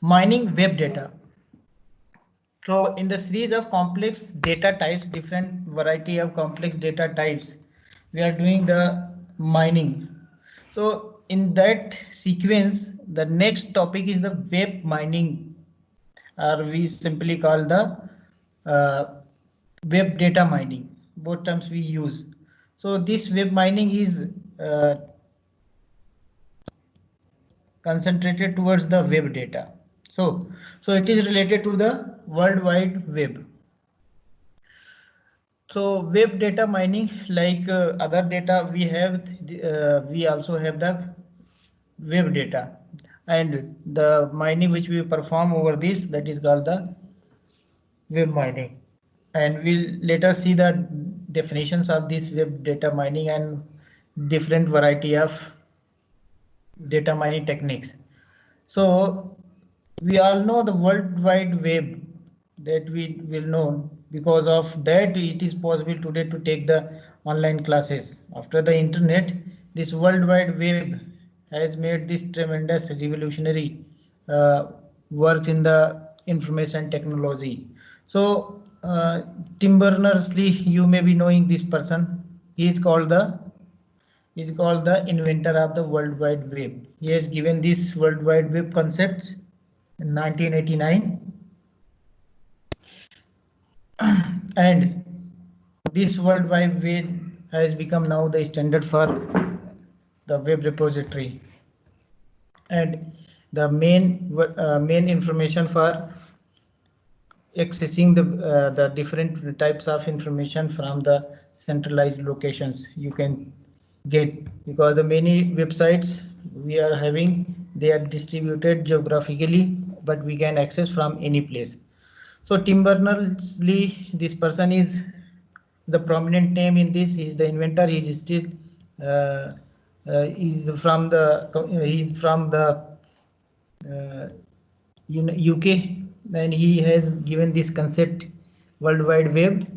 Mining web data. So in the series of complex data types, different variety of complex data types, we are doing the mining. So in that sequence, the next topic is the web mining, or we simply call the web data mining. Both terms we use. So this web mining is concentrated towards the web data. So it is related to the World Wide Web. So web data mining, like other data we have, we also have the web data, and the mining which we perform over this, that is called the web mining. And we'll later see the definitions of this web data mining and different variety of data mining techniques. So we all know the World Wide Web, that we will know. Because of that, it is possible today to take the online classes. After the internet, this World Wide Web has made this tremendous revolutionary work in the information technology. So Tim Berners-Lee, you may be knowing this person. He is called the inventor of the World Wide Web. He has given this World Wide Web concepts in 1989, and this World Wide Web has become now the standard for the web repository, and the main information for accessing the different types of information from the centralized locations you can get, because the many websites we are having, they are distributed geographically, but we can access from any place. So Tim Berners-Lee, this person is the prominent name in this. He is the inventor. He is still he's from the UK, and he has given this concept World Wide Web,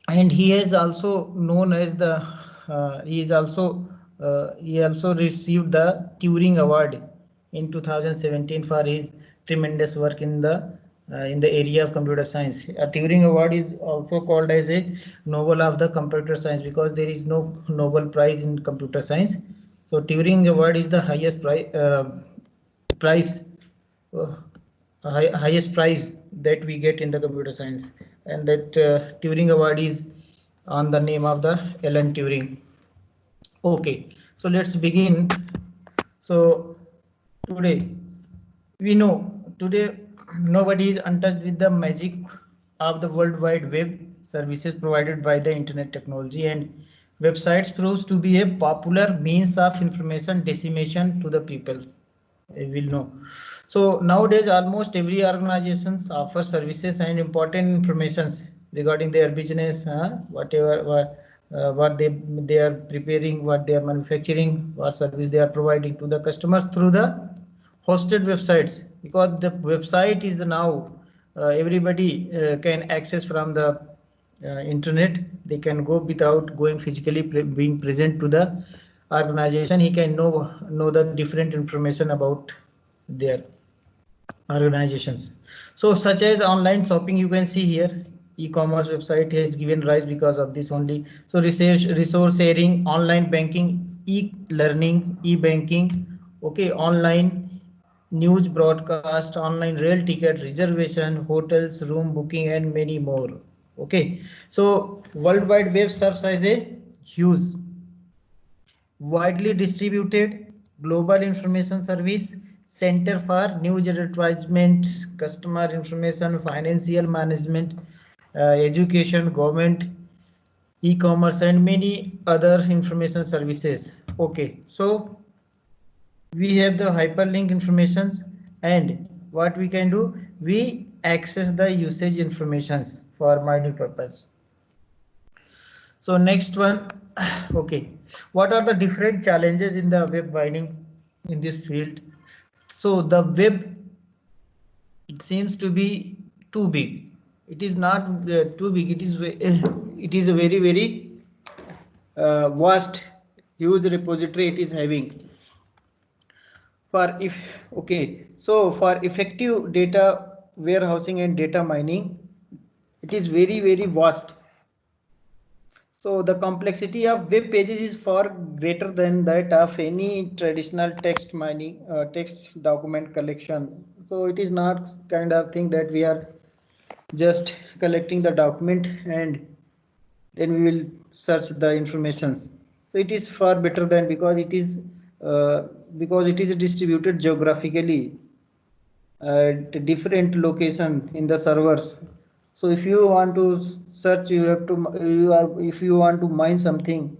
and he is also known as the he also received the Turing Award in 2017 for his tremendous work in the area of computer science. A Turing Award is also called as a Nobel of the computer science, because there is no Nobel Prize in computer science. So Turing Award is the highest prize highest prize that we get in the computer science, and that Turing Award is on the name of the Alan Turing. Okay, so let's begin. So today we know nobody is untouched with the magic of the World Wide Web services provided by the internet technology, and websites proves to be a popular means of information dissemination to the peoples. I will know. So nowadays almost every organizations offer services and important informations regarding their business, what they are preparing, what they are manufacturing, what service they are providing to the customers through the hosted websites, because the website is the now everybody can access from the internet. They can go without going physically being present to the organization. He can know the different information about their organizations. So such as online shopping, you can see here e-commerce website has given rise because of this only. So resource sharing, online banking, e-learning, e-banking, okay, online news broadcast, online rail ticket reservation, hotels, room booking, and many more. Okay, so World Wide Web serves as a huge, widely distributed global information service center for news advertisements, customer information, financial management, education, government, e-commerce, and many other information services. Okay, so we have the hyperlink informations, and what we can do, we access the usage informations for mining purpose. So next one, okay, what are the different challenges in the web mining in this field? So the web, it seems to be too big. It is not too big. It is a very vast, huge repository it is having. So for effective data warehousing and data mining, it is very vast. So the complexity of web pages is far greater than that of any traditional text mining, text document collection. So it is not kind of thing that we are just collecting the document and then we will search the informations. So it is far better than because it is distributed geographically at different location in the servers. So if you want to search, if you want to mine something,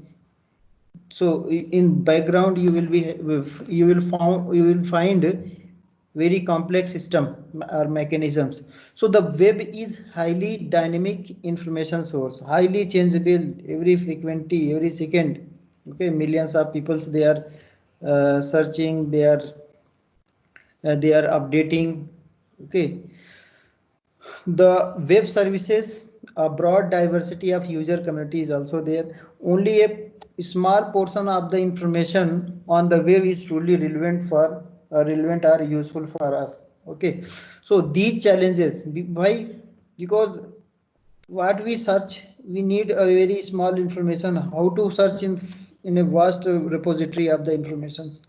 so in background you will find very complex system or mechanisms. So the web is highly dynamic information source, highly changeable every frequency, every second. Okay, millions of people they are searching, they are updating. Okay, the web services, a broad diversity of user community is also there. Only a small portion of the information on the web is truly relevant or useful for us. Okay, so these challenges, why? Because what we search, we need a very small information. How to search in a vast repository of the informations.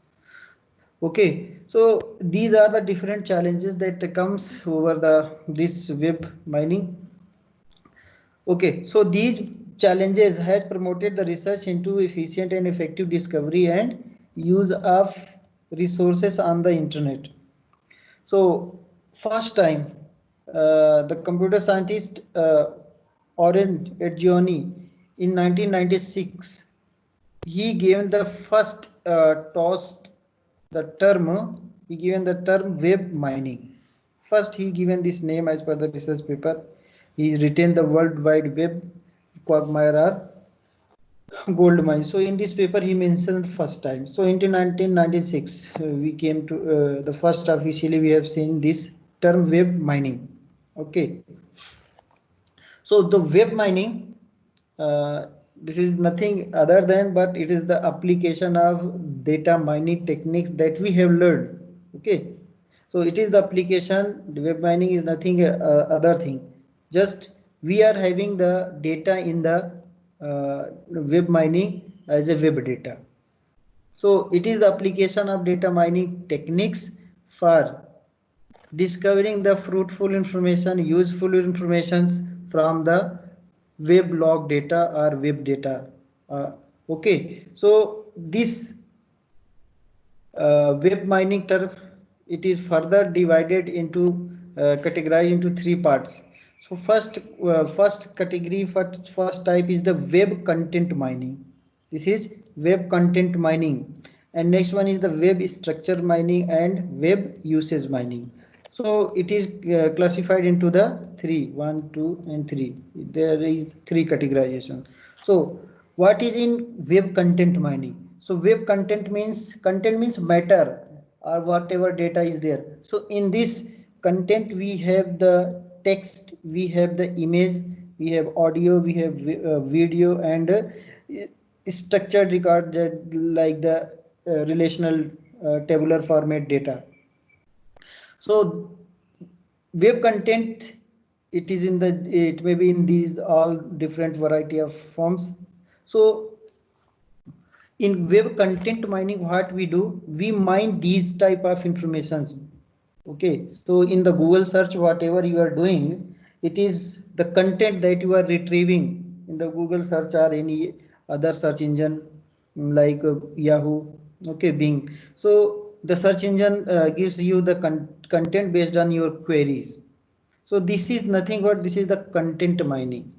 Okay, so these are the different challenges that comes over this web mining. Okay, so these challenges has promoted the research into efficient and effective discovery and use of resources on the internet. So first time, the computer scientist Oren Edgioni in 1996, he gave the first tossed the term, he given the term web mining. First he given this name as per the research paper. He retained the World Wide Web quagmire or gold mine. So in this paper he mentioned first time. So into 1996 we came to the first officially we have seen this term web mining. Okay, so the web mining, this is nothing other than but it is the application of data mining techniques that we have learned. Okay, so it is the application. The web mining is nothing other thing, just we are having the data in the web mining as a web data. So it is the application of data mining techniques for discovering the fruitful information, useful information from the web log data or web data. Okay, so this web mining term, it is further divided into categorized into three parts. So first category, first type is the web content mining. This is web content mining, and next one is the web structure mining and web usage mining. So it is classified into the three, 1, 2, and 3. There is three categorizations. So what is in web content mining? So web content means matter or whatever data is there. So in this content we have the text, we have the image, we have audio, we have video, and structured record like the relational tabular format data. So web content, it may be in these all different variety of forms. So in web content mining, what we do, we mine these type of informations. Okay, so in the Google search, whatever you are doing, it is the content that you are retrieving in the Google search or any other search engine like Yahoo, okay, Bing. So the search engine gives you the content based on your queries. So this is nothing but this is the content mining.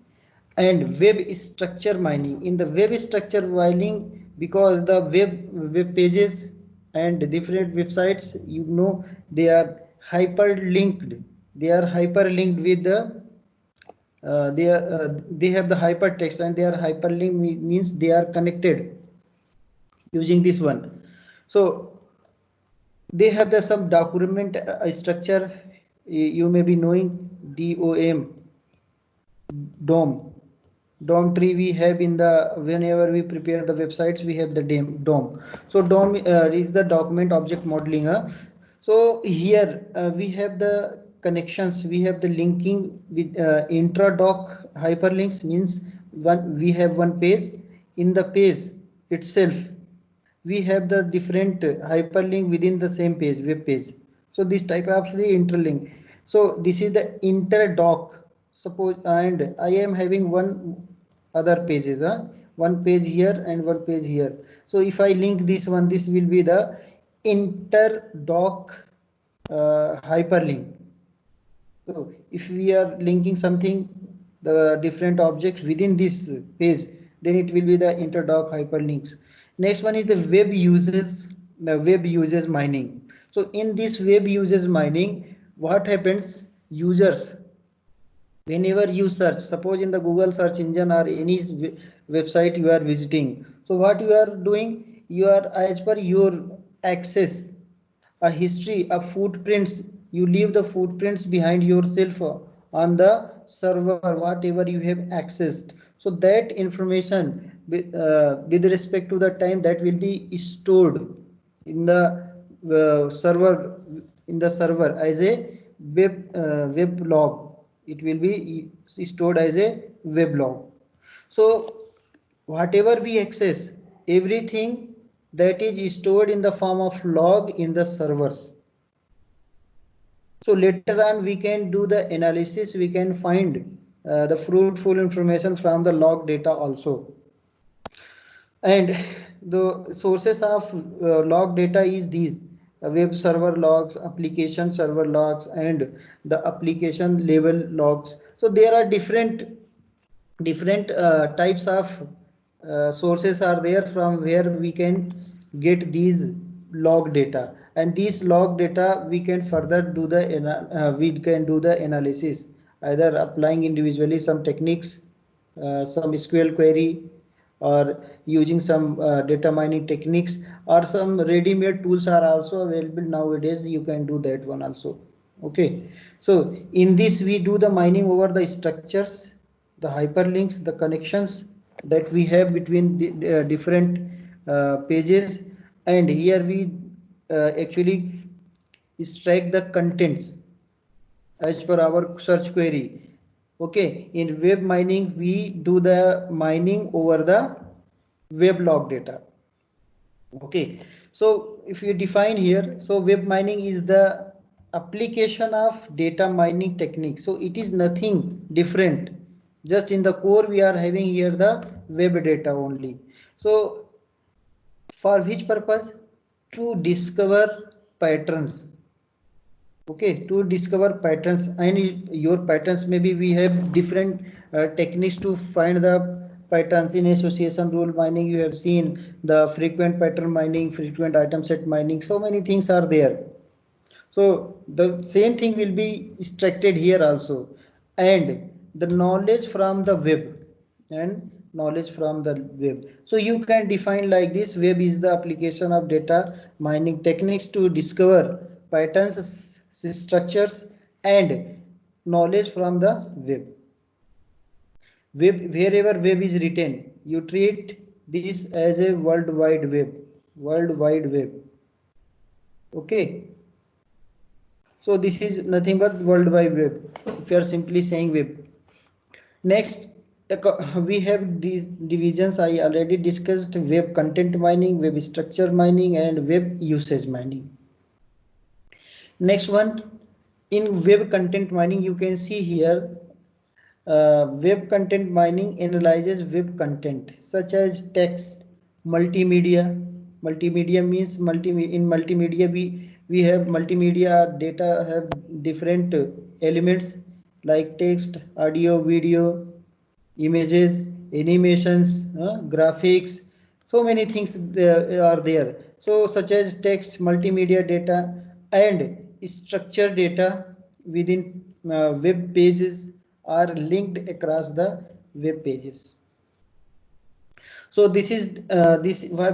And web structure mining, in the web structure mining, because the web pages and different websites, they are hyperlinked, with the they have the hypertext, and they are hyperlinked means they are connected using this one. So they have the some document structure, you may be knowing DOM. DOM tree we have in the, whenever we prepare the websites, we have the DOM. So DOM is the document object modeling. So here we have the connections, we have the linking with intra-doc hyperlinks, means we have one page. In the page itself we have the different hyperlink within the same page, web page. So this type of the interlink. So this is the inter-doc. Suppose, and I am having one other pages, one page here and one page here. So if I link this one, this will be the inter-doc hyperlink. So if we are linking something, the different objects within this page, then it will be the inter-doc hyperlinks. Next one is the web uses, the web uses mining. So in this web uses mining, what happens? Users, whenever you search, suppose in the Google search engine or any website you are visiting, so what you are doing, you are, as per your access, a history, a footprints, you leave the footprints behind yourself on the server, whatever you have accessed. So that information with respect to the time, that will be stored in the server, in the server as a web log. It will be stored as a web log. So whatever we access, everything that is stored in the form of log in the servers. So later on we can do the analysis, we can find the fruitful information from the log data also. And the sources of log data is these: web server logs, application server logs, and the application level logs. So there are different types of sources are there from where we can get these log data, and these log data we can further do the we can do the analysis, either applying individually some techniques, some SQL query, or using some data mining techniques, or some ready-made tools are also available nowadays, you can do that one also. Okay, so in this we do the mining over the structures, the hyperlinks, the connections that we have between the different pages, and here we actually extract the contents as per our search query. Okay, in web mining we do the mining over the web log data. Okay, so if you define here, so web mining is the application of data mining techniques. So it is nothing different, just in the core we are having here the web data only. So for which purpose? To discover patterns. Okay, to discover patterns, and your patterns, maybe we have different techniques to find the patterns. In association rule mining you have seen the frequent pattern mining, frequent item set mining, so many things are there. So the same thing will be extracted here also, and the knowledge from the web, and knowledge from the web. So you can define like this: web is the application of data mining techniques to discover patterns, structures, and knowledge from the web. Web, wherever web is written, you treat this as a world wide web. World wide web. Okay. So this is nothing but World Wide Web, if you are simply saying web. Next, we have these divisions. I already discussed: web content mining, web structure mining, and web usage mining. Next one, in web content mining, you can see here web content mining analyzes web content such as text, multimedia. Multimedia means in multimedia we have multimedia data, have different elements like text, audio, video, images, animations, graphics. So many things are there. So such as text, multimedia data, and structure data within web pages are linked across the web pages. So this is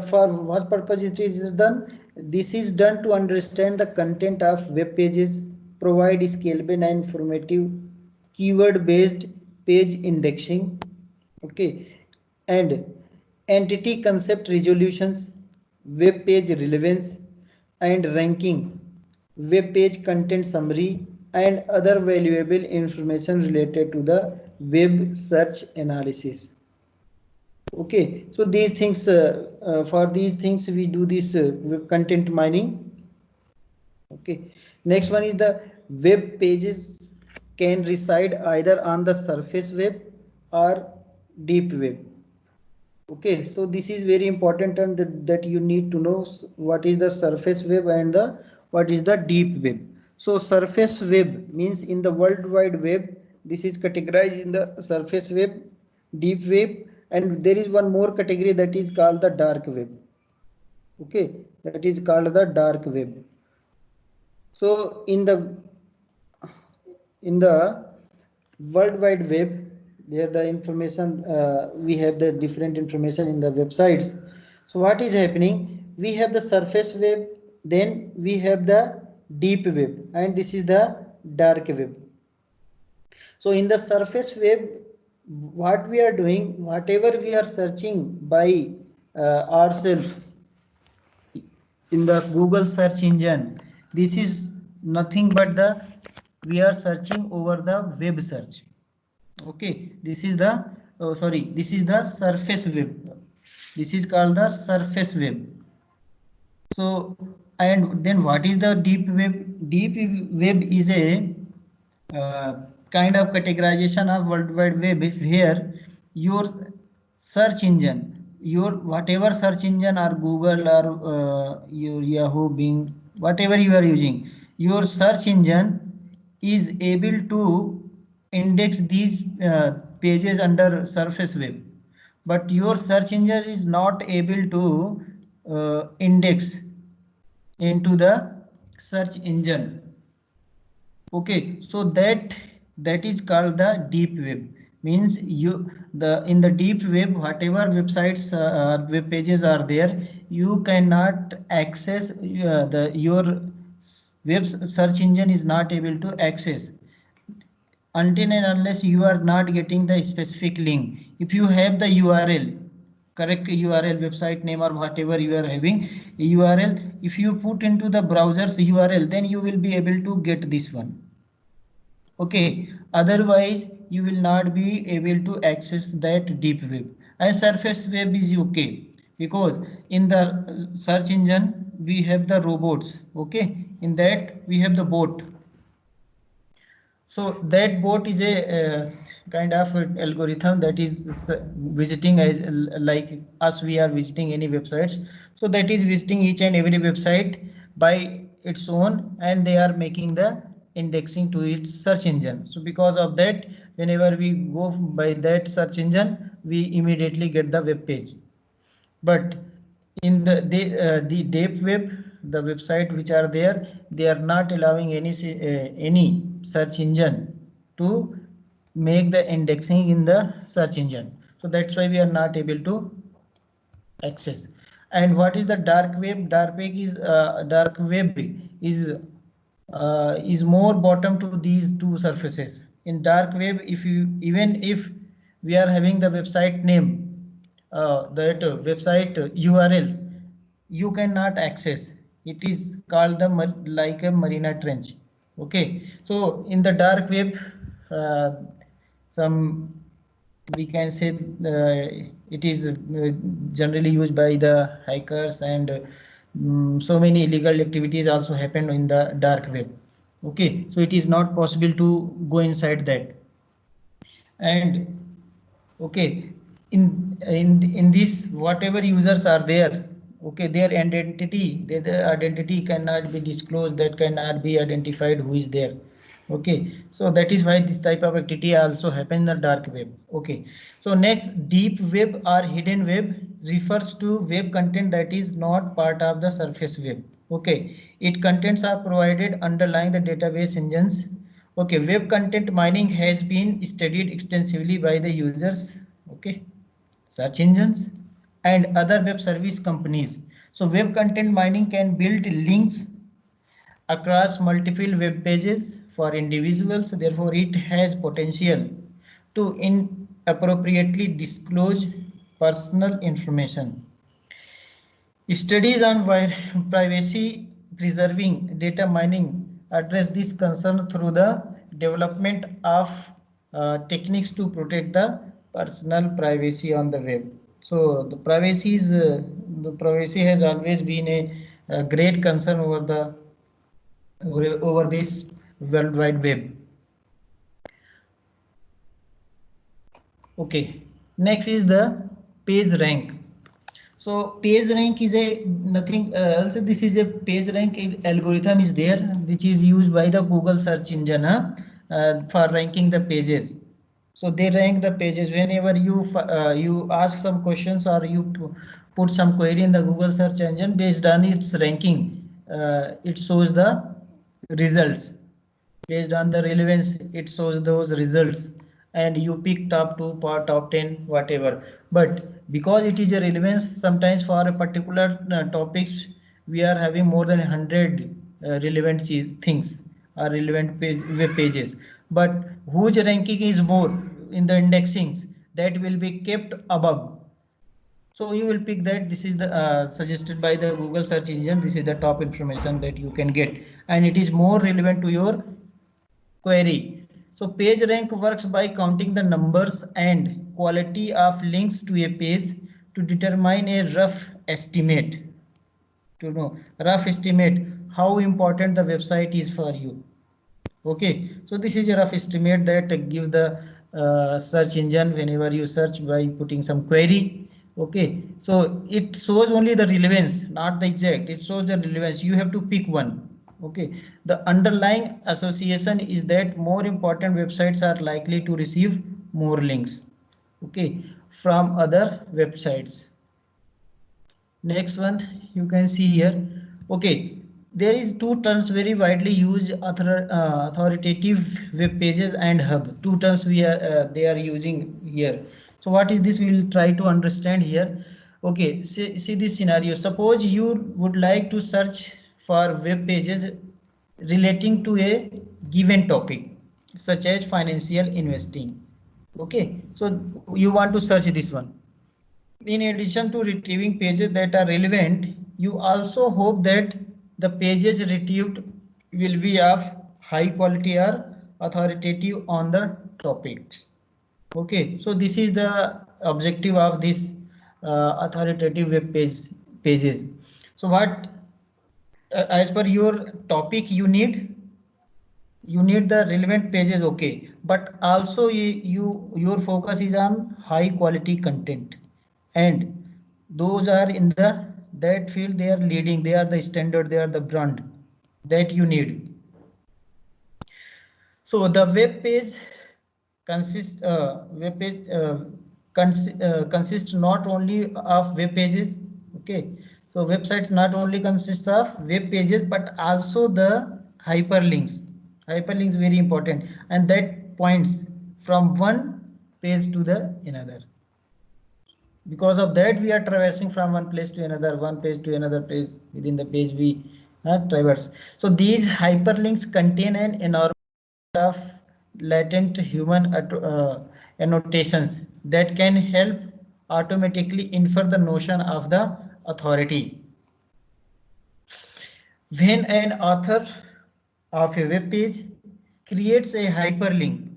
for what purpose it is done? This is done to understand the content of web pages, provide scalable and informative keyword based page indexing, Okay, and entity concept resolutions, web page relevance and ranking, web page content summary, and other valuable information related to the web search analysis. Okay, so these things, for these things we do this web content mining. Okay, next one is the web pages can reside either on the surface web or deep web. Okay, so this is very important, and that you need to know what is the surface web and the what is the deep web. So surface web means in the World Wide Web, this is categorized in the surface web, deep web, and there is one more category that is called the dark web. Okay, that is called the dark web. So in the World Wide Web, where the information, we have the different information in the websites. So what is happening? We have the surface web, then we have the deep web, and this is the dark web. So in the surface web, what we are doing, whatever we are searching by ourselves in the Google search engine, this is nothing but the we are searching over the web search. Okay, this is the this is the surface web. This is called the surface web. So, and then what is the deep web? Deep web is a kind of categorization of World Wide Web where your search engine, your whatever search engine or Google or your Yahoo, Bing, whatever you are using, your search engine is able to index these pages under surface web, but your search engine is not able to index into the search engine. Okay, so that is called the deep web. Means you the in the deep web, whatever websites web pages are there, you cannot access the your web search engine is not able to access until and unless you are not getting the specific link. If you have the URL, correct URL, website name or whatever you are having URL, if you put into the browser's URL, then you will be able to get this one. Okay, otherwise you will not be able to access that deep web. And surface web is okay because in the search engine we have the robots. Okay, in that we have the bot. So that bot is a kind of algorithm that is visiting as like us, we are visiting any websites. So that is visiting each and every website by its own, and they are making the indexing to its search engine. So because of that, whenever we go by that search engine, we immediately get the web page. But in the deep web, the website which are there, they are not allowing any search engine to make the indexing in the search engine. So that's why we are not able to access. And what is the dark web? Dark web is more bottom to these two surfaces. In dark web, if you even if we are having the website name, that website URL, you cannot access. It is called the like a marina trench. Okay, so in the dark web, uh, some we can say it is generally used by the hackers, and so many illegal activities also happen in the dark web. Okay, so it is not possible to go inside that. And okay, in this, whatever users are there, okay, their identity cannot be disclosed, that cannot be identified who is there. Okay, so that is why this type of activity also happen in the dark web. Okay, so next, deep web or hidden web refers to web content that is not part of the surface web. Okay, it contents are provided underlying the database engines. Okay, web content mining has been studied extensively by the users, okay, search engines, and other web service companies. So web content mining can build links across multiple web pages for individuals. Therefore, it has potential to appropriately disclose personal information. Studies on privacy preserving data mining address this concern through the development of techniques to protect the personal privacy on the web. So the privacy has always been a great concern over this World Wide Web. Okay, next is the page rank. So page rank is a nothing else. This is a page rank algorithm is there, which is used by the Google search engine for ranking the pages. So they rank the pages whenever you ask some questions or you put some query in the Google search engine. Based on its ranking, it shows the results. Based on the relevance, it shows those results, and you pick top 2 top 10 whatever. But because it is a relevance, sometimes for a particular topics we are having more than 100 relevant things or relevant web pages, but whose ranking is more in the indexings, that will be kept above. So you will pick that this is the suggested by the Google search engine, this is the top information that you can get, and it is more relevant to your query. So page rank works by counting the numbers and quality of links to a page to determine a rough estimate, how important the website is for you. Okay, so this is a rough estimate that gives the search engine whenever you search by putting some query. Okay, so it shows only the relevance, not the exact. It shows the relevance. You have to pick one. Okay, the underlying association is that more important websites are likely to receive more links, okay, from other websites. Next one you can see here. Okay, there is two terms very widely used, authoritative web pages and hub. Two terms they are using here. So what is this? We will try to understand here. Okay, see this scenario. Suppose you would like to search for web pages relating to a given topic, such as financial investing. Okay, so you want to search this one. In addition to retrieving pages that are relevant, you also hope that the pages retrieved will be of high quality or authoritative on the topics. Okay, so this is the objective of this authoritative web pages. So what as per your topic you need the relevant pages, okay, but also your focus is on high quality content, and those are in that field, they are leading, they are the standard, they are the brand that you need. So the web page consists not only of web pages, okay, so websites not only consists of web pages but also the hyperlinks. Hyperlinks very important, and that points from one page to the another. Because of that we are traversing from one place to another, one page to another page, within the page we traverse. So these hyperlinks contain an enormous of latent human annotations that can help automatically infer the notion of the authority. When an author of a web page creates a hyperlink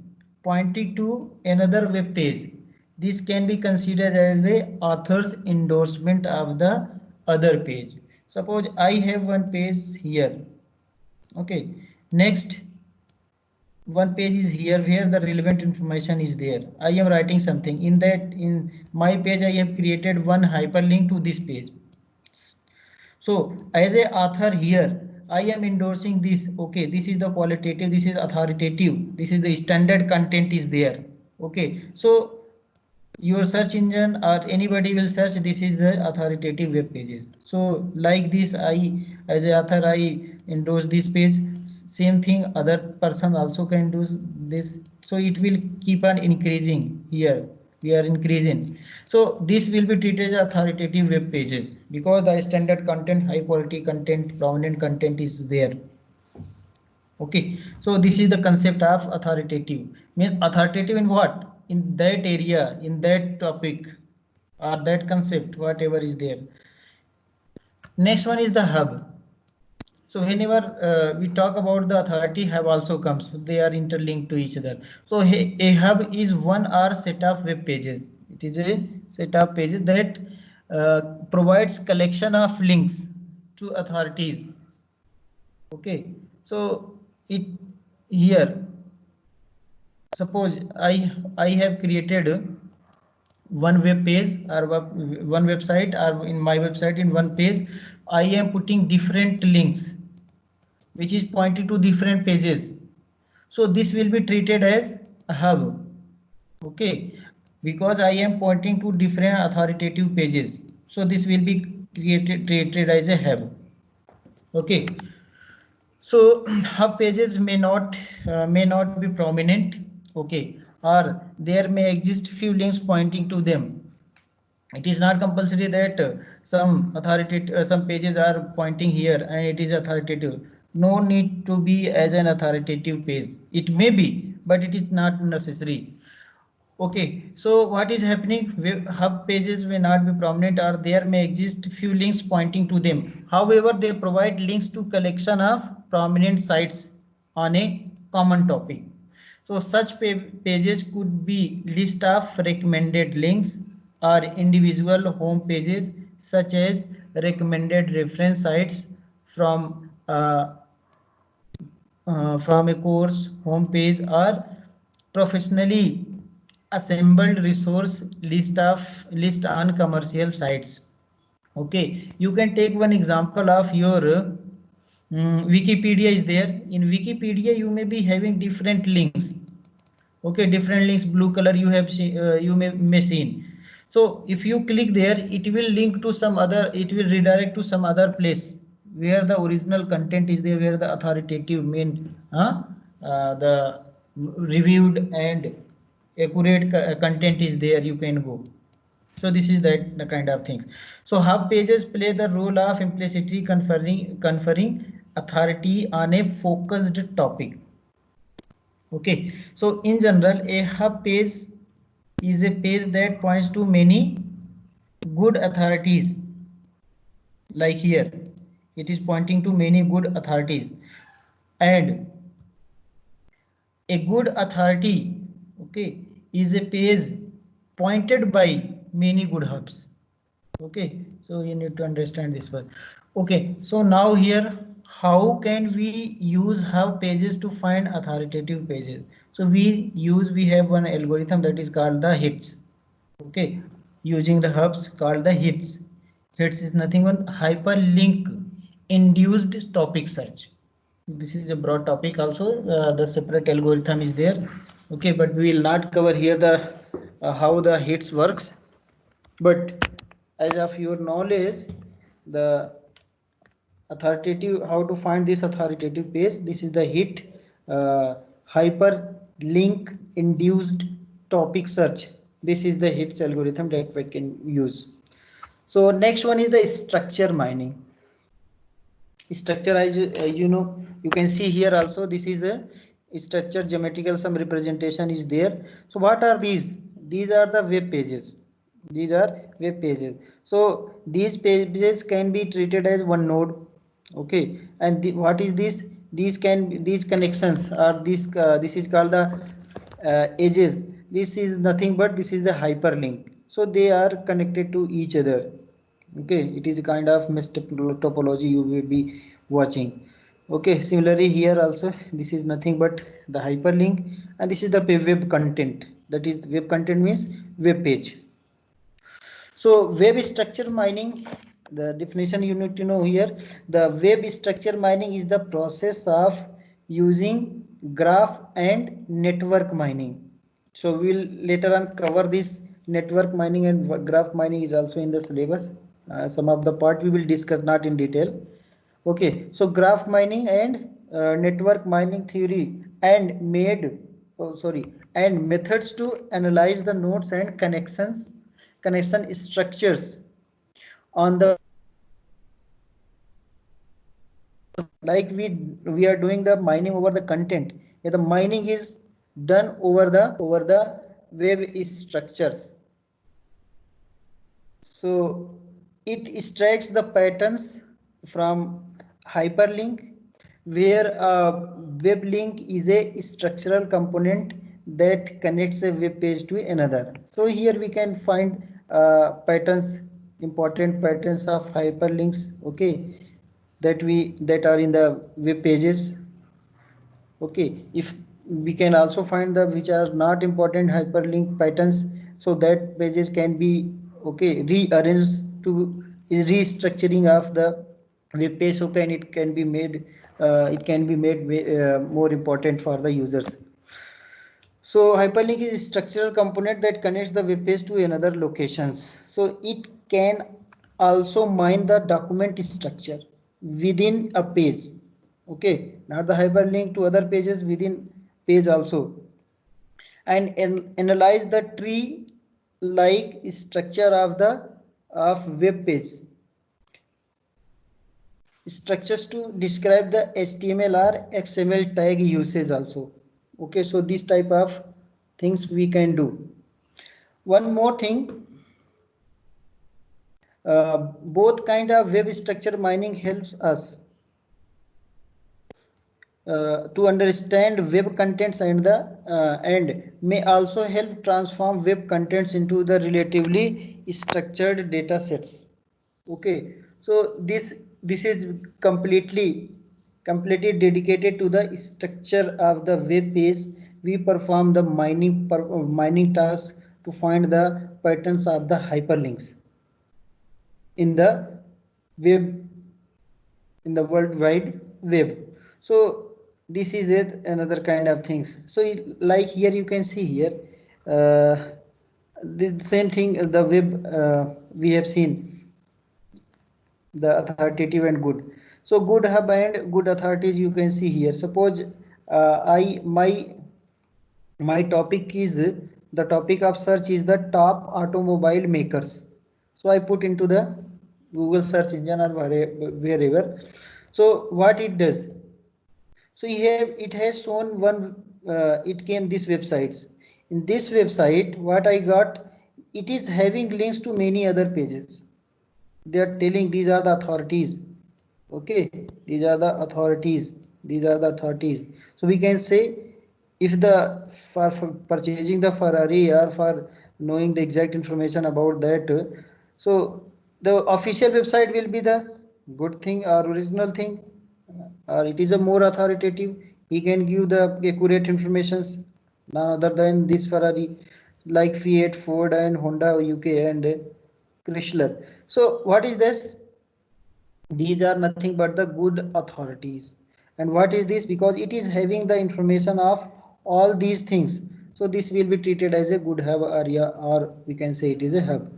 pointing to another web page, this can be considered as a author's endorsement of the other page. Suppose I have one page here. Okay, next one page is here where the relevant information is there. I am writing something in my page. I have created one hyperlink to this page. So as a author here, I am endorsing this. Okay, this is the qualitative, this is authoritative, this is the standard content is there. Okay, so your search engine or anybody will search, this is the authoritative web pages. So like this, I as a author I endorse this page. Same thing other person also can do this. So it will keep on increasing. Here we are increasing. So this will be treated as authoritative web pages because the standard content, high quality content, prominent content is there. Okay, so this is the concept of authoritative. Means authoritative in what? in that area, in that topic or that concept, whatever is there. Next one is the hub. So whenever we talk about the authority, hub also comes. They are interlinked to each other. So a hub is one or set of web pages. It is a set of pages that provides collection of links to authorities. Okay, so it here, suppose I have created one web page or one website, or in my website in one page I am putting different links which is pointing to different pages. So this will be treated as a hub. Okay, because I am pointing to different authoritative pages. So this will be treated as a hub. Okay, so hub pages may not be prominent. Okay, or there may exist few links pointing to them. It is not compulsory that some authoritative some pages are pointing here and it is authoritative. No need to be as an authoritative page. It may be, but it is not necessary. Okay, so what is happening? Hub pages may not be prominent, or there may exist few links pointing to them. However, they provide links to collection of prominent sites on a common topic. So such pages could be list of recommended links or individual home pages, such as recommended reference sites from a course homepage, or professionally assembled resource list on commercial sites. Okay, you can take one example of your Wikipedia is there. In Wikipedia you may be having different links. Okay, different links, blue color you have you may seen. So if you click there, it will link to some other, it will redirect to some other place where the original content is there, where the authoritative main the reviewed and accurate content is there. You can go. So this is that the kind of things. So hub pages play the role of implicitly conferring authority on a focused topic. Okay, so in general, a hub page is a page that points to many good authorities. Like here, it is pointing to many good authorities, and a good authority, okay, is a page pointed by many good hubs. Okay, so you need to understand this one. Okay, so now here, how can we use hub pages to find authoritative pages? So we have one algorithm that is called the hits. Okay, using the hubs called the hits. Hits is nothing but hyperlink induced topic search. This is a broad topic also. The separate algorithm is there. Okay, but we will not cover here the how the hits works. But as of your knowledge, the authoritative, how to find this authoritative page, this is the hit hyperlink induced topic search. This is the hits algorithm that we can use. So next one is the structure mining. Structure, as you know, you can see here also, this is a structure, geometrical some representation is there. So what are these? These are the web pages. These are web pages. So these pages can be treated as one node. Okay, and what is this? These connections are this is called the edges. This is nothing but this is the hyperlink. So they are connected to each other. Okay, it is a kind of mesh topology you will be watching. Okay, similarly here also, this is nothing but the hyperlink, and this is the web content. That is, web content means web page. So web structure mining, the definition you need to know here. The web structure mining is the process of using graph and network mining. So we will later on cover this. Network mining and graph mining is also in the syllabus. Some of the part we will discuss, not in detail. Okay, so graph mining and network mining theory and and methods to analyze the nodes and connection structures on the, like we are doing the mining over the content. Yeah, the mining is done over the web structures. So it extracts the patterns from hyperlink, where a web link is a structural component that connects a web page to another. So here we can find patterns, important patterns of hyperlinks, okay, that are in the web pages. Okay, if we can also find the which are not important hyperlink patterns, so that pages can be, okay, rearranged to restructuring of the web page, so can it can be made more important for the users. So hyperlink is a structural component that connects the web page to another locations. So it can also mine the document structure within a page. Okay, not the hyperlink to other pages, within page also, and analyze the tree like structure of the web page structures to describe the HTML or XML tag usage also. Okay, so this type of things we can do. One more thing, both kind of web structure mining helps us to understand web contents and may also help transform web contents into the relatively structured data sets. Okay, so this is completely dedicated to the structure of the web page. We perform the mining task to find the patterns of the hyperlinks in the web, in the World Wide Web. So this is it, another kind of things. So like here you can see here the same thing, the web we have seen the authoritative and good. So good hub and good authorities you can see here. Suppose I my topic is, the topic of search is the top automobile makers. So I put into the Google search engine or wherever. So what it does, so it has shown one, it came this websites. In this website what I got, it is having links to many other pages. They are telling these are the authorities. Okay, these are the authorities, these are the authorities. So we can say, if the for purchasing the Ferrari or for knowing the exact information about that, so the official website will be the good thing or original thing, or it is a more authoritative, he can give the accurate informations, none other than this Ferrari, like Fiat, Ford and Honda UK and Chrysler. So what is this? These are nothing but the good authorities. And what is this? Because it is having the information of all these things, so this will be treated as a good hub area, or we can say it is a hub.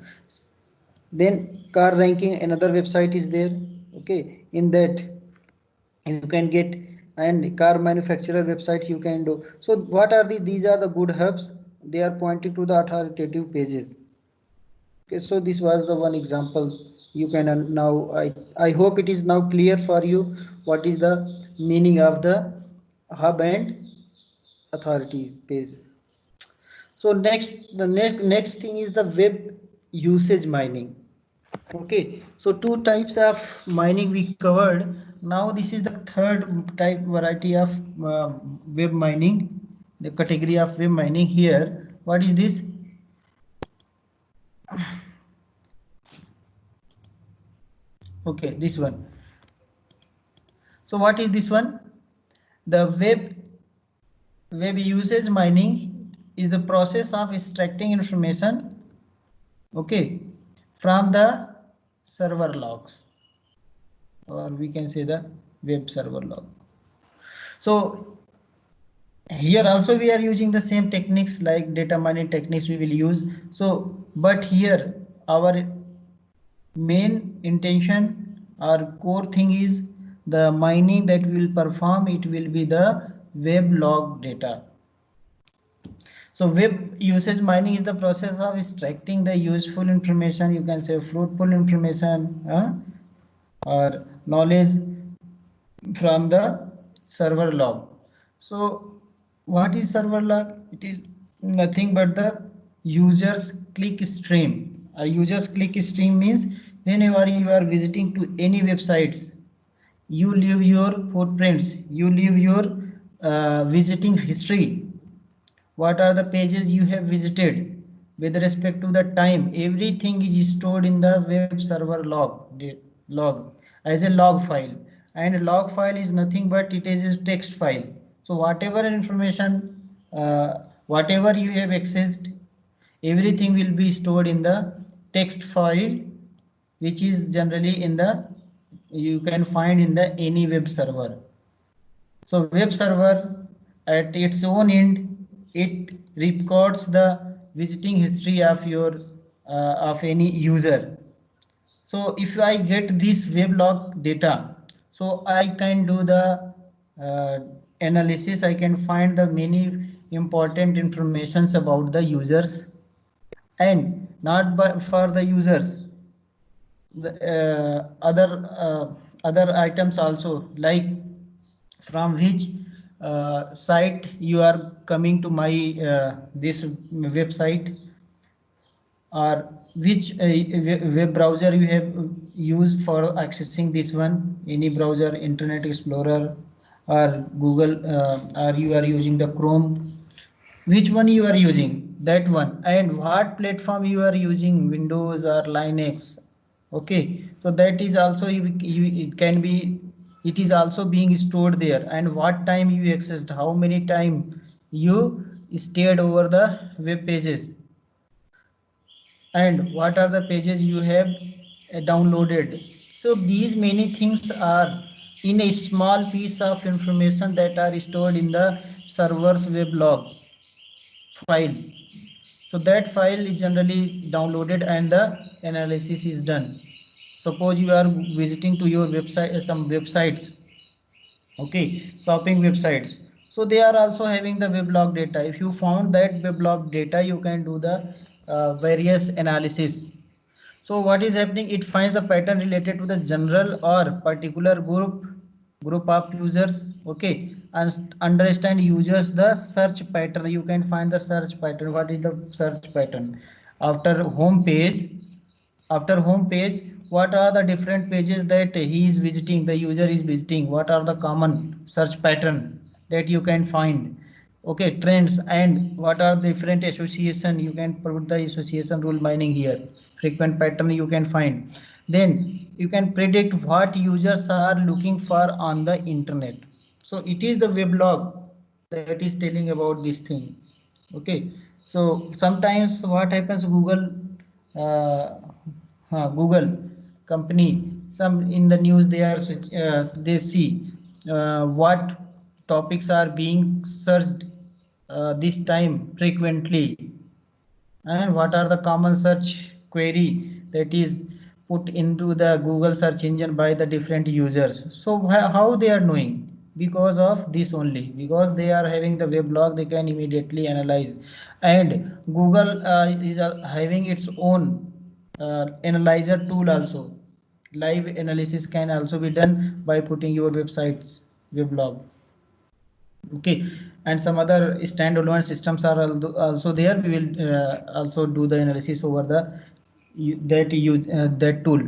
Then car ranking, another website is there. Okay, in that you can get, and car manufacturer website you can do. So what are these are the good hubs, they are pointing to the authoritative pages. Okay, so this was the one example. You can now I hope it is now clear for you what is the meaning of the hub and authority page. So next thing is the web usage mining. Okay, so two types of mining we covered. Now this is the third type variety of web mining, the category of web mining. Here what is this? Okay, this one. So what is this one? The web usage mining is the process of extracting information, okay, from the server logs, or we can say the web server log. So here also we are using the same techniques like data mining techniques we will use. So but here our main intention or core thing is the mining that we will perform, it will be the web log data. So web usage mining is the process of extracting the useful information, you can say fruitful information, or knowledge from the server log. So what is server log? It is Nothing but the users click stream. A users click stream means whenever you are visiting to any websites, you leave your footprints, you leave your visiting history. What are the pages you have visited with respect to the time? Everything is stored in the web server log as a log file, and log file is nothing but it is a text file. So whatever information, whatever you have accessed, everything will be stored in the text file, which is generally in the, you can find in the any web server. So web server at its own end, it records the visiting history of your of any user. So if I get this web log data, so I can do the analysis. I can find the many important informations about the users, and not by, for the users, the other items also, like from which site you are coming to my this website, or which web browser you have used for accessing this one, any browser, Internet Explorer or Google, or you are using the Chrome, which one you are using, that one, and what platform you are using, Windows or Linux. Okay, so that is also it can be, it is also being stored there, and what time you accessed, how many time you stayed over the web pages, and what are the pages you have downloaded. So these many things are in a small piece of information that are stored in the server's web log file. So that file is generally downloaded and the analysis is done. Suppose you are visiting to your website, some websites, okay, shopping websites, so they are also having the weblog data. If you found that weblog data, you can do the various analysis. So what is happening, it finds the pattern related to the general or particular group of users, okay, and understand users the search pattern. You can find the search pattern. What is the search pattern? After home page, after home page, what are the different pages that he is visiting, the user is visiting, what are the common search pattern that you can find, okay, trends, and what are the different association, you can put the association rule mining here, frequent pattern you can find. Then you can predict what users are looking for on the internet. So it is the weblog that is telling about this thing. Okay, so sometimes what happens, uh, Google company, some in the news they are they see what topics are being searched this time frequently, and what are the common search query that is put into the Google search engine by the different users. So how they are knowing? Because of this only, because they are having the weblog, they can immediately analyze. And Google is having its own analyzer tool also. Live analysis can also be done by putting your website's weblog. Okay, and some other standalone systems are also there. We will also do the analysis over the that use that tool.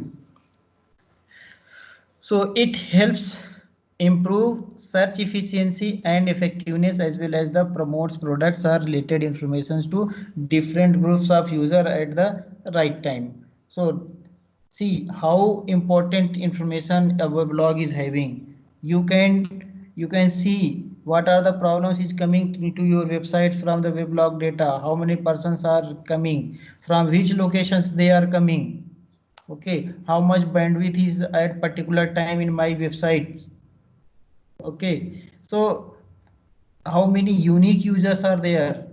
So it helps improve search efficiency and effectiveness, as well as the promotes products or related informations to different groups of user at the right time. So see how important information a weblog is having. You can see what are the problems is coming into your website from the weblog data, how many persons are coming, from which locations they are coming, okay, how much bandwidth is at particular time in my websites, okay, so how many unique users are there,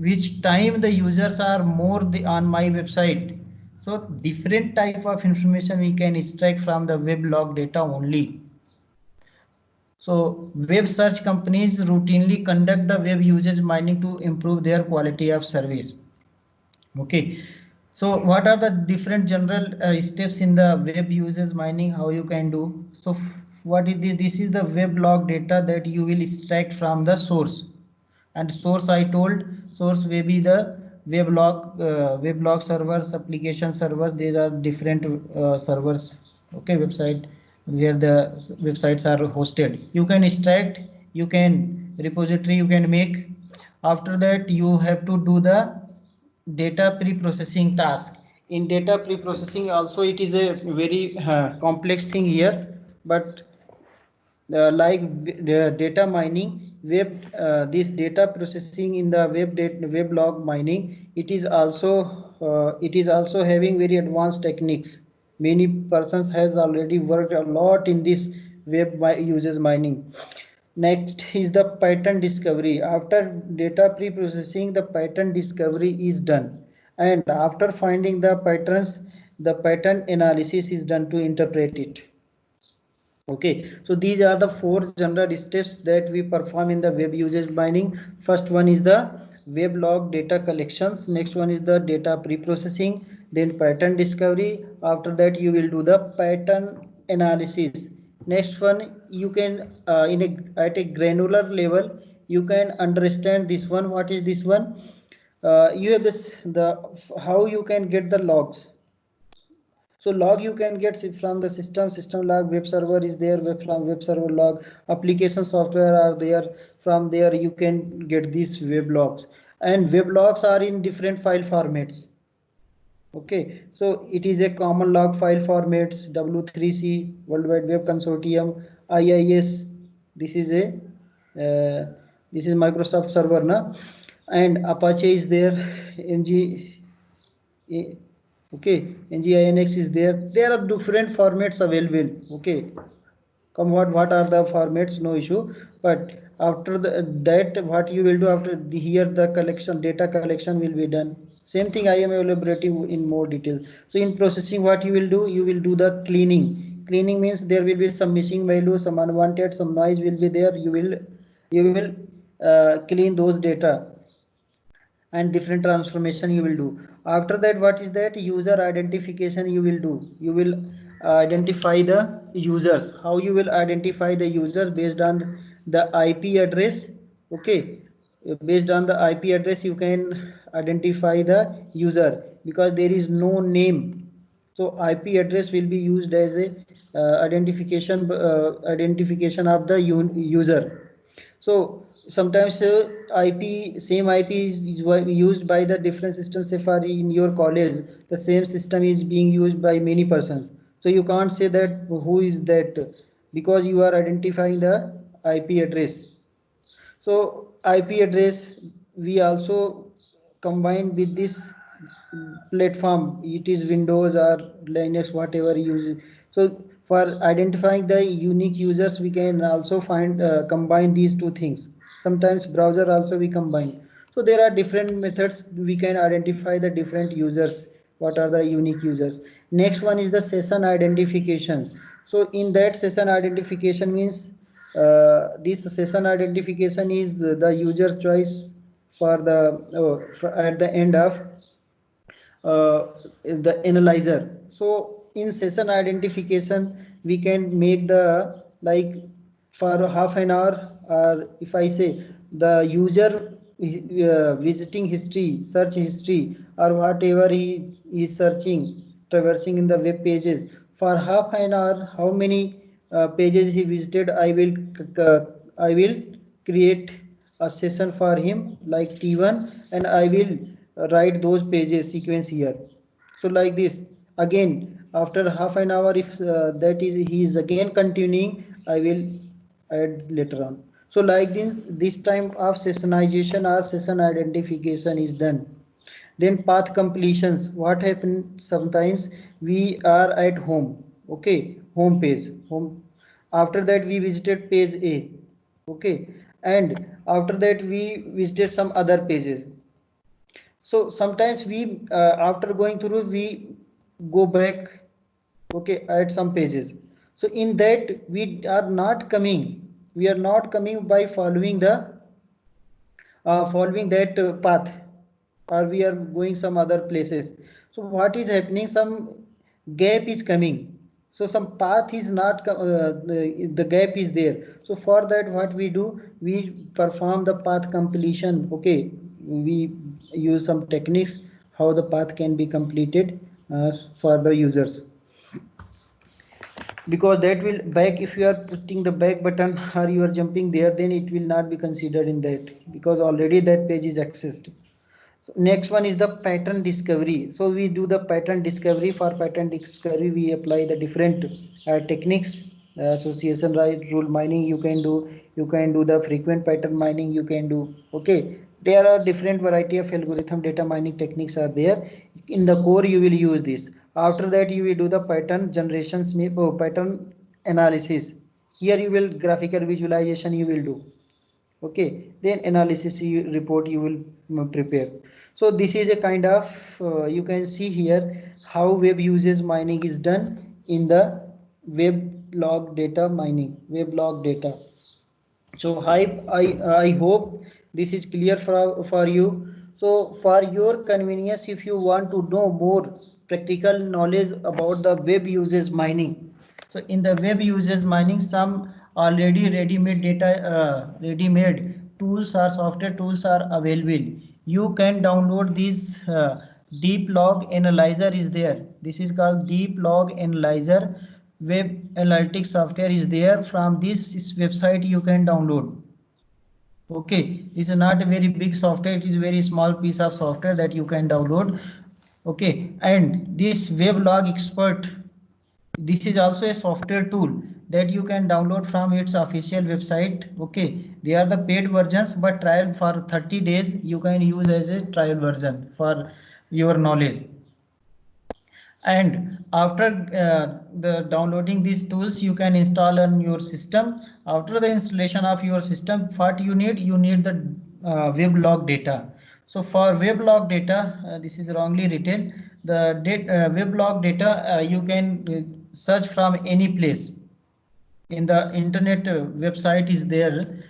which time the users are more on my website. So different type of information we can extract from the web log data only. So web search companies routinely conduct the web usage mining to improve their quality of service. Okay, so what are the different general steps in the web usage mining, how you can do? So what is this? This is the web log data that you will extract from the source. And source, I told source may be the weblog servers, application servers. These are different servers, okay, website where the websites are hosted. You can extract, you can repository, you can make. After that you have to do the data pre-processing task. In data pre-processing also it is a very complex thing here, but like data mining, this data processing in the weblog mining, it is also having very advanced techniques. Many persons has already worked a lot in this uses mining. Next is the pattern discovery. After data pre-processing, the pattern discovery is done, and after finding the patterns, the pattern analysis is done to interpret it. Okay, so these are the four general steps that we perform in the web usage mining. First one is the web log data collections. Next one is the data pre-processing, then pattern discovery. After that you will do the pattern analysis. Next one, you can at a granular level you can understand this one. What is this one? You have this the how you can get the logs. So log you can get from the system log, web server is there, from web server log, application software are there, from there you can get these web logs, and web logs are in different file formats. Okay, so it is a common log file formats, W3C, World Wide Web Consortium, IIS, this is a this is Microsoft server, na? And Apache is there, NG, okay, nginx is there are different formats available. Okay, come what are the formats, no issue. But after that what you will do after here, the collection, data collection will be done. Same thing I am elaborating in more detail. So in processing, what you will do the cleaning means there will be some missing value, some unwanted, some noise will be there. You will clean those data, and different transformation you will do. After that, what is that? User identification you will do. You will identify the users. How you will identify the users? Based on the IP address. Okay, based on the IP address you can identify the user, because there is no name. So IP address will be used as a identification of the user. So sometimes same IP is used by the different systems. Say for in your college, the same system is being used by many persons. So you can't say that who is that, because you are identifying the IP address. So IP address we also combine with this platform. It is Windows or Linux, whatever you use. So for identifying the unique users, we can also find combine these two things. Sometimes browser also we combine. So there are different methods we can identify the different users. What are the unique users? Next one is the session identifications. So in that, session identification means this session identification is the user choice for the at the end of the analyzer. So in session identification we can make the, like, for half an hour, or if I say the user visiting history, search history, or whatever he is searching, traversing in the web pages, for half an hour how many pages he visited, I will create a session for him like T1, and I will write those pages sequence here. So like this, again after half an hour, if that is he is again continuing, I will add later on. So like this time of sessionization or session identification is done. Then path completions. What happens sometimes, we are at home. Okay, home page, home. After that we visited page A. Okay, and after that we visited some other pages. So sometimes we after going through we go back, okay, add some pages. So in that we are not coming by following the following that path, or we are going some other places. So what is happening, some gap is coming. So some path is not the gap is there. So for that what we do, we perform the path completion. Okay, we use some techniques how the path can be completed for the users, because that will back, if you are putting the back button or you are jumping there, then it will not be considered in that, because already that page is accessed. So next one is the pattern discovery. So we do the pattern discovery. For pattern discovery we apply the different techniques, association right rule mining you can do, you can do the frequent pattern mining you can do. Okay, there are different variety of algorithm data mining techniques are there. In the core you will use this. After that you will do the pattern generations, pattern analysis. Here you will graphical visualization you will do. Okay, then analysis report you will prepare. So this is a kind of you can see here how web usage mining is done in the web log data mining, web log data. So I hope this is clear for you. So for your convenience, if you want to know more practical knowledge about the web usage mining, so in the web usage mining, some already ready-made data, ready-made tools or software tools are available. You can download these. Deep Log Analyzer is there. This is called Deep Log Analyzer. Web analytics software is there. From this website you can download. Okay, this is not a very big software, it is a very small piece of software that you can download. Okay, and this Weblog Expert, this is also a software tool that you can download from its official website. Okay, they are the paid versions, but trial for 30 days you can use as a trial version for your knowledge. And after the downloading these tools you can install on your system. After the installation of your system, what you need the weblog data. So for weblog data, this is wrongly written, the weblog data you can search from any place in the internet. Website is there.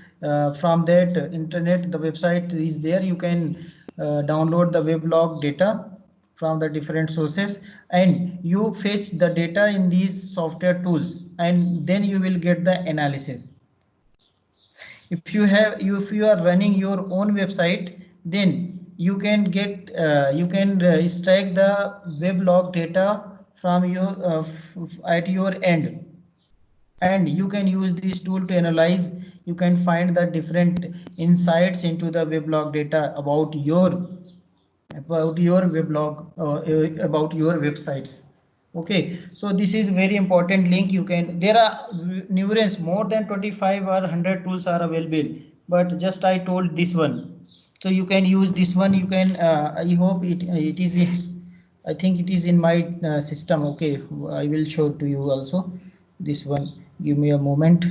From that internet the website is there, you can download the weblog data from the different sources, and you fetch the data in these software tools, and then you will get the analysis. If you are running your own website, then you can get extract the weblog data from your at your end, and you can use this tool to analyze. You can find the different insights into the weblog data about your weblog, about your websites. Okay, so this is very important link. You can, there are numerous, more than 25 or 100 tools are available, but just I told this one, so you can use this one. You can I hope it is, I think it is in my system. Okay, I will show to you also this one. Give me a moment.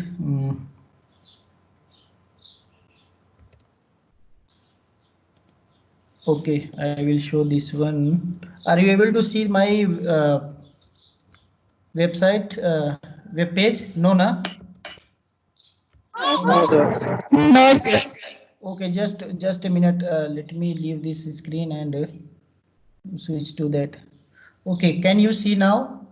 Okay, I will show this one. Are you able to see my website, web page? No, na? No, sir. No, sir. Okay, just a minute. Let me leave this screen and switch to that. Okay, can you see now?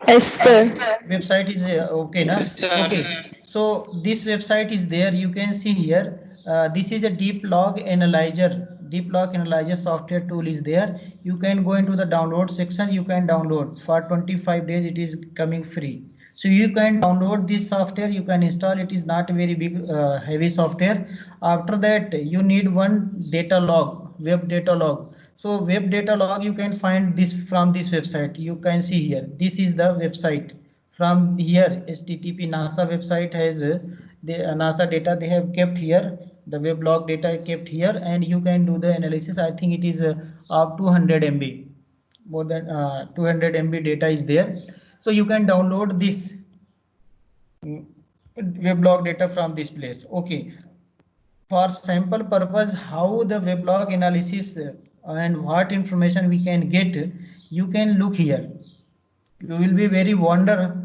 Yes, sir. Website is okay, na? Yes, sir. Okay, so this website is there. You can see here. This is a deep log analyzer. Deep log analyzer software tool is there. You can go into the download section. You can download for 25 days. It is coming free. So you can download this software. You can install. It is not a very big heavy software. After that, you need one data log, web data log. So web data log you can find this from this website. You can see here. This is the website. From here, HTTP NASA website has the NASA data they have kept here. The weblog data kept here, and you can do the analysis. I think it is up to 200 MB, more than 200 MB data is there. So you can download this weblog data from this place. Okay, for sample purpose, how the weblog analysis and what information we can get, you can look here. You will be very wonder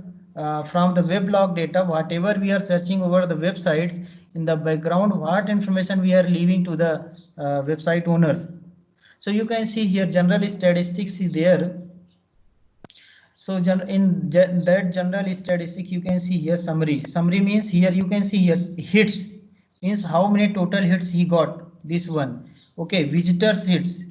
from the weblog data, whatever we are searching over the websites, in the background what information we are leaving to the website owners. So you can see here general statistics is there. So that general statistic you can see here summary. Summary means here you can see here hits means how many total hits he got. This one. Okay, visitors hits.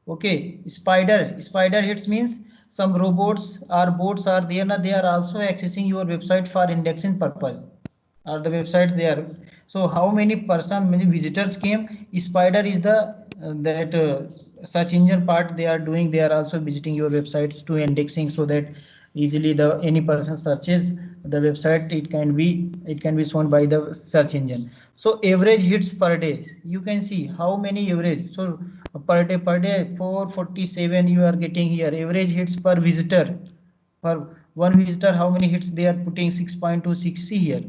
Okay, spider hits means some robots or bots are there. They are also accessing your website for indexing purpose. Are the websites there? So how many visitors came? Spider is the that search engine part they are doing. They are also visiting your websites to indexing so that easily the any person searches the website, it can be shown by the search engine. So average hits per day, you can see how many average. So per day 447 you are getting here. Average hits per visitor, for one visitor how many hits they are putting? 6.26. see here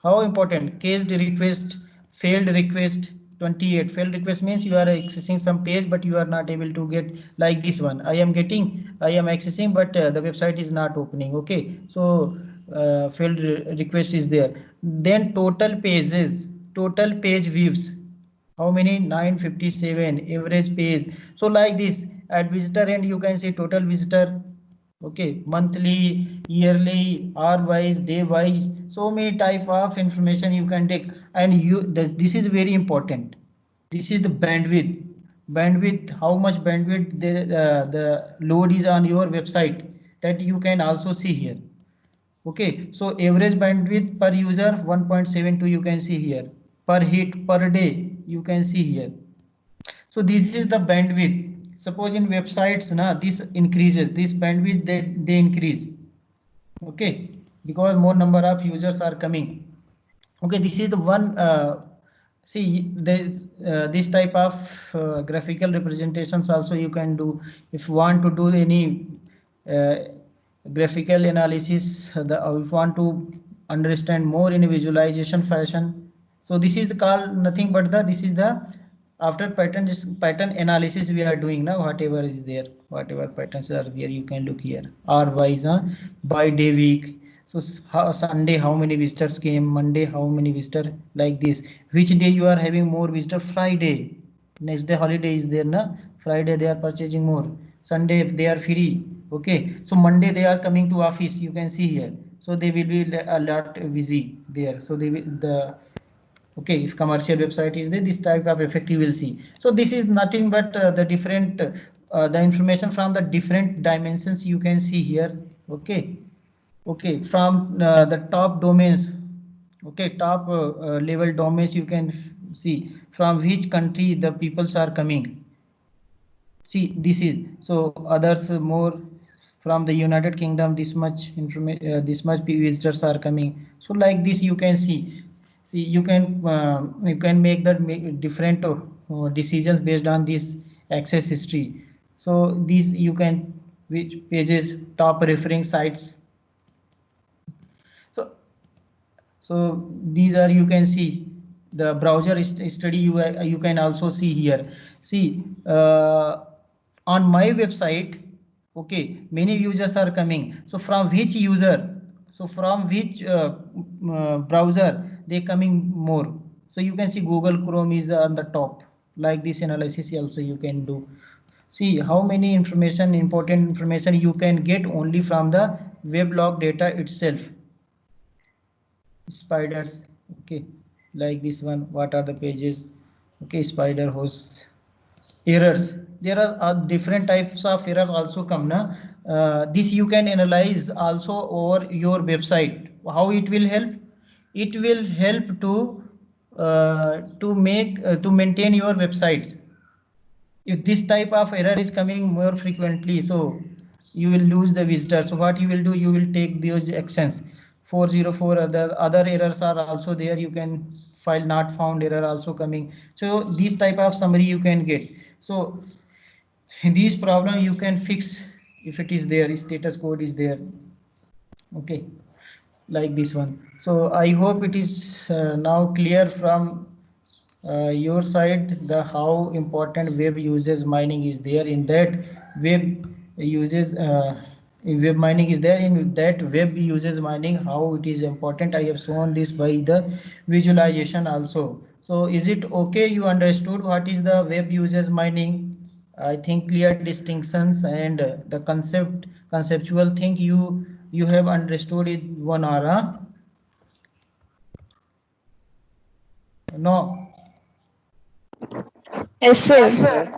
how important. Caged request, failed request 28. Failed request means you are accessing some page but you are not able to get, like this one. I am accessing but the website is not opening. Okay, so failed request is there. Then total pages, total page views. How many? 957. Average page. So like this at visitor end you can see total visitor. Okay, monthly, yearly, hour wise, day wise, so many type of information you can take. And this is very important. This is the bandwidth, how much bandwidth the load is on your website, that you can also see here. Okay, so average bandwidth per user 1.72 you can see here. Per hit per day you can see here. So this is the bandwidth. Suppose in websites this increases, this bandwidth they increase. Okay, because more number of users are coming. Okay, this is the one. See, this type of graphical representations also you can do if you want to do any uh, graphical analysis. If you want to understand more in a visualization fashion. So this is the called nothing but this is the after pattern analysis we are doing now. Whatever is there, whatever patterns are there, you can look here. Hour wise, by day, week. So Sunday how many visitors came, Monday how many visitors, like this. Which day you are having more visitor? Friday. Next day holiday is there na, Friday they are purchasing more, Sunday they are free. Okay, so Monday they are coming to office, you can see here. So they will be a lot busy there. So they will okay, if commercial website is there, this type of effect you will see. So this is nothing but the different the information from the different dimensions you can see here. Okay, okay, from the top domains. Okay, top level domains you can see from which country the peoples are coming. See, this is so others more from the United Kingdom, this much information, this much visitors are coming. So like this you can see. See, you can make the different decisions based on this access history. So these you can, which pages, top referring sites. So so these are, you can see the browser study. You can also see here. See, on my website, okay, many users are coming. So from which user? So from which browser they coming more? So you can see Google Chrome is on the top. Like this analysis also you can do. See how many information, important information you can get only from the weblog data itself. Spiders, okay, like this one. What are the pages? Okay, spider hosts. Errors, there are different types of errors also come na. This you can analyze also over your website. How it will help? It will help to maintain your websites. If this type of error is coming more frequently, so you will lose the visitors. So what you will do, you will take those actions. 404 other errors are also there. You can file not found error also coming. So this type of summary you can get. So these problem you can fix if it is there, status code is there. Okay, like this one. So I hope it is now clear from your side the how important web uses mining is there. In that web uses web mining is there, in that web uses mining, how it is important. I have shown this by the visualization also. So is it okay? You understood what is the web uses mining? I think clear distinctions and the conceptual thing you have understood in 1 hour, huh? No. Yes, sir.